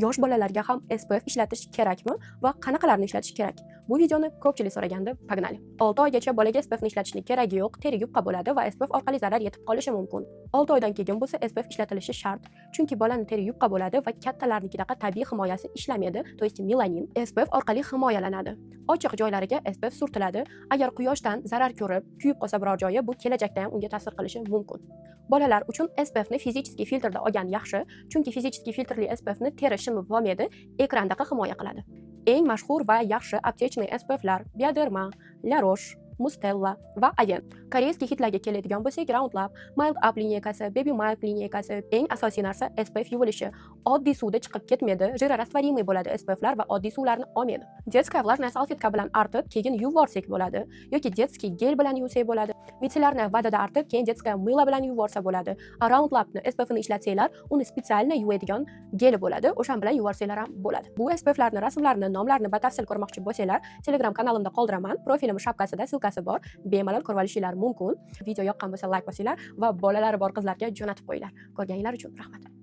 Yosh bolalarga ham SPF ishlatish kerakmi va qanaqalarni ishlatish kerak? Bu videoni ko'pchilik so'raganda, pagnali. 6 oygacha bolaga SPF ni ishlatishning keragi yo'q, teri yupqa bo'ladi va SPF orqali zarar yetib qolishi mumkin. 6 oydan keyin bo'lsa SPF ishlatilishi shart, chunki bolaning teri yupqa bo'ladi va kattalarnikidaqa tabiiy himoyasi ishlamaydi, to есть melanin SPF orqali himoyalanadi. Ochiq joylariga SPF surtiladi. Agar quyoshdan zarar ko'rib, kuyib qolsa biror joyi, bu kelajakda ham unga ta'sir qilishi mumkin. Bolalar uchun SPF ni fizikiy filtrda olgan yaxshi, chunki fizikiy filtrli SPF ni teri shimib bo'lmaydi, ekrandaqa himoya qiladi. Eng mashhur va yaxshi aptechniy SPFlar Bioderma, La Roche, Mustella va Aven. Koreyskiy hitlarga keladigan bo'lsak, Roundlab, Mild Up lineykasi, Baby Mild lineykasi, eng asosiy narsa SPF yuvilishi. Oddiy suvda chiqib ketmaydi, jirorastvarimiy bo'ladi SPFlar va oddiy suvlarni olmaydi. Детская влажная salfetka bilan artib, keyin yuvorsak bo'ladi, yoki детский gel bilan yuvsak bo'ladi. Mitsillarni vodada artib, keyin детская mыло bilan yuvorsa bo'ladi. Roundlabni SPF ni ishlatsanglar, uni spetsialni yuvadigan geli bo'ladi, o'shan bilan yuvorsanglar ham bo'ladi. Bu SPFlarni rasmlarini, nomlarini batafsil ko'rmoqchi bo'lsanglar, Telegram kanalimda qoldiraman. Profilim shapkasida silkasi bor. Bemalol ko'rib olishingiz mumkin. Video yoqqan bo'lsa like bosinglar va bolalari bor qizlarga jo'natib qo'yinglar. Ko'rganinglar uchun rahmat.